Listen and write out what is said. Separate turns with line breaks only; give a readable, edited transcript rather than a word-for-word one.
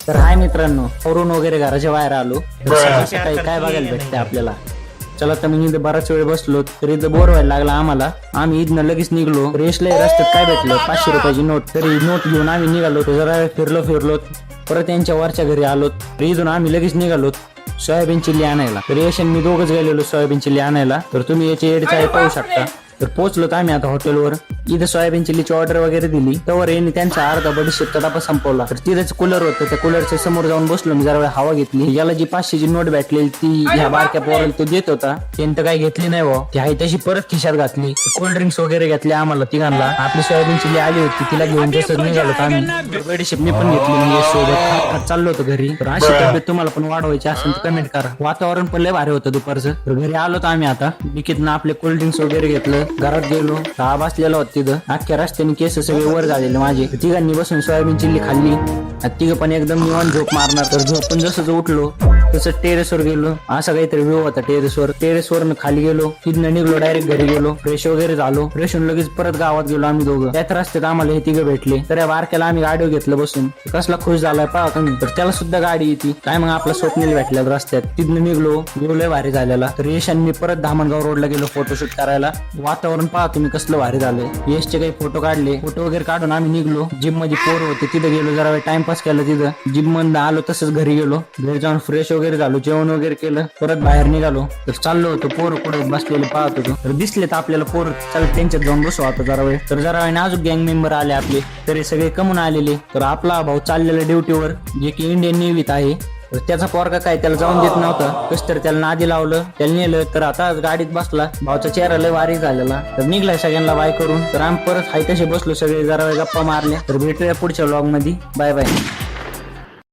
तर हाय मित्रांनो, वरून वगैरे घराच्या बाहेर आलो. सकाळी सकाळी काय बघायला भेटते आपल्याला. चला तर मी इथं बराच वेळ बसलो, तरी इथं बोर व्हायला लागला आम्हाला. आम्ही इथनं लगेच निघलो. रेशला रस्त्यात काय भेटलं, 500 रुपयाची नोट. तरी नोट घेऊन आम्ही निघालो. जरा फिरलो परत यांच्या वरच्या घरी आलो. इथून आम्ही लगेच निघालो सोयाबीन चिल्ली आणायला. तर यश आणि मी दोघच गेलेलो सोयाबीन चिल्ली आणायला. तर तुम्ही याची एड चाय पाहू शकता. तर पोहोचलो आम्ही आता हॉटेलवर. इथं सोयाबीन चिल्लीची ऑर्डर वगैरे दिली. तवर यांनी त्यांचा अर्धा बडीशेपचा डबा संपवला. तर तिथेच कूलर होतं, त्या कूलरच्या समोर जाऊन बसलो मी. जरा वेळ हवा घेतली. याला जी 500ची नोट भेटलेली ती ह्या बारक्या पोराला तो देत होता. त्यांनी तर काही घेतली नाही भाऊ. ती आहे तशी परत खिशात घातली. कोल्ड्रिंक्स वगैरे घेतले आम्हाला तिघांना. आपली सोयाबीन चिल्ली आली होती, तिला घेऊन जसं निघालो आम्ही. बडीशेप मी पण घेतली. म्हणजे सोबत खात चाललो होतो घरी. तर अशी तब्येत तुम्हाला पण वाढवायची असेल तर कमेंट करा. वातावरण पण लय भारी होतं दुपारचं. तर घरी आलो आम्ही आता. बिकीतनं आपले कोल्ड्रिंक्स वगैरे घेतलं. घरात गेलो. दहा बसलेला होत तिथं. अख्ख्या रस्त्याने केस सगळे वर झालेले माझे. तिघांनी बसून सोयाबीन चिल्ली खाल्ली. तिघं पण एकदम निवांत झोप मारणार. तर झोपून जसं उठलो तसं टेरेसवर गेलो. असा काहीतरी व्ह्यू होता टेरेसवर खाली गेलो. तिथनं निघलो, डायरेक्ट घरी गेलो. फ्रेश वगैरे झालो. फ्रेश होऊन लगेच परत गावात गेलो आम्ही दोघं. त्यात रस्त्यात आम्हाला हे तिघं भेटले. तर या बारक्याला आम्ही गाडीवर घेतलं बसून. कसला खुश झालाय पहा तुम्ही. तर त्याला सुद्धा गाडी येते काय. मग आपला स्वप्नील भेटल्या रस्त्यात. तिथनं निघलो. लय भारी झालेला. तर यशांनी परत धामणगाव रोडला गेलो फोटोशूट करायला. वातावरण पहा तुम्ही कसलं भारी झालंय. यशचे काही फोटो काढले. फोटो वगैरे काढून आम्ही निघलो. जिम मध्ये पोर होते तिथं गेलो. जरा वेळ टाइमपास केला तिथं. जिम मधून आलो तसंच घरी गेलो. घरी जाऊन फ्रेश वगैरे झालो. जेवण वगैरे केलं. परत बाहेर निघालो. तर चाललो होतो. पोर कुठे बसलेले पाहत होतो. तर दिसले तर आपल्याला पोर. चल त्यांच्यात जाऊन बसू आता जरा वेळ. तर जरा वेळ अजून गँग मेंबर आले आपले. तरी सगळे कमून आलेले. तर आपला भाऊ चाललेला ड्युटीवर, जे की इंडियन नेव्हीत आहे. तर त्याचा पोरगा काय त्याला जाऊन देत नव्हता. कस तर त्याला नादी लावलं, त्याला नेलं. तर आता गाडीत बसला. भाऊचा चेहरा लय वारी झालेला. तर निघलाय सगळ्यांना बाय करून. तर आम्ही परत हाय तसे बसलो सगळे. जरा वेळ गप्पा मारल्या. तर भेटूया पुढच्या व्लॉग मध्ये. Bye bye.